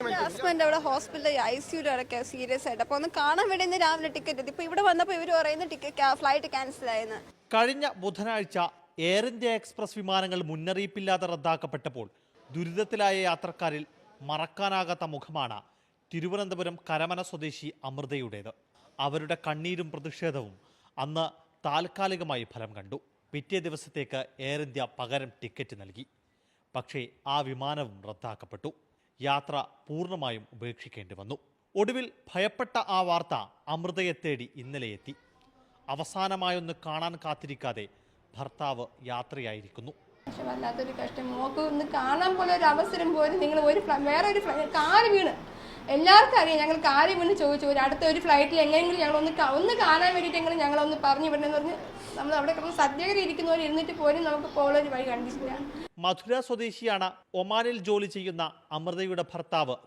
Husband അവിടെ ഹോസ്പിറ്റലിൽ ICU അടക്കം സീരിയസ് ആയിട്ട്. അപ്പോൾ ഒന്ന് കാണാൻ വേണ്ടി ഇന്ന് രാവിലെ ടിക്കറ്റ് എടുത്തു. ഇപ്പോൾ ഇവിടെ വന്നപ്പോൾ ഇവർ പറയുന്ന ഫ്ലൈറ്റ് ക്യാൻസൽ ആയെന്ന്. കഴിഞ്ഞ ബുധനാഴ്ച എയർ ഇന്ത്യ എക്സ്പ്രസ് വിമാനങ്ങൾ മുന്നറിയിപ്പില്ലാതെ റദ്ദാക്കപ്പെട്ടപ്പോൾ ദുരിതത്തിലായ യാത്രക്കാരിൽ മറക്കാനാകാത്ത മുഖമാണ് തിരുവനന്തപുരം കരമന സ്വദേശി അമൃതയുടേത്. അവരുടെ കണ്ണീരും പ്രതിഷേധവും അന്ന് താൽക്കാലികമായി ഫലം കണ്ടു. പിറ്റേ ദിവസത്തേക്ക് എയർ ഇന്ത്യ പകരം ടിക്കറ്റ് നൽകി. പക്ഷേ ആ വിമാനവും റദ്ദാക്കപ്പെട്ടു. യാത്ര പൂർണ്ണമായും ഉപേക്ഷിക്കേണ്ടി വന്നു. ഒടുവിൽ ഭയപ്പെട്ട ആ വാർത്ത അമൃതയെ തേടി ഇന്നലെ എത്തി. അവസാനമായൊന്ന് കാണാൻ കാത്തിരിക്കാതെ ഭർത്താവ് യാത്രയായിരിക്കുന്നു. വല്ലാത്തൊരു കഷ്ടം. മോക്ക് ഒന്ന് കാണാൻ പോലെ ഒരു അവസരം പോലും നിങ്ങൾ വേറെ ഒരു കാല് വീണ് എല്ലാവർക്കും അറിയാം. ഞങ്ങൾ കാല് വീണ് ചോദിച്ചു അടുത്ത ഒരു ഫ്ലൈറ്റിൽ എങ്ങനെയെങ്കിലും ഞങ്ങൾ ഒന്ന് കാണാൻ വേണ്ടിയിട്ടെങ്കിലും ഞങ്ങളൊന്ന് പറഞ്ഞു വിടണമെന്ന് പറഞ്ഞ് നമ്മൾ അവിടെ സദ്യകരി ഇരിക്കുന്നവർ ഇരുന്നിട്ട് പോലും നമുക്ക് പോളൊരു വഴി കണ്ടിട്ടില്ല. മധുര സ്വദേശിയാണ് ഒമാനിൽ ജോലി ചെയ്യുന്ന അമൃതയുടെ ഭർത്താവ്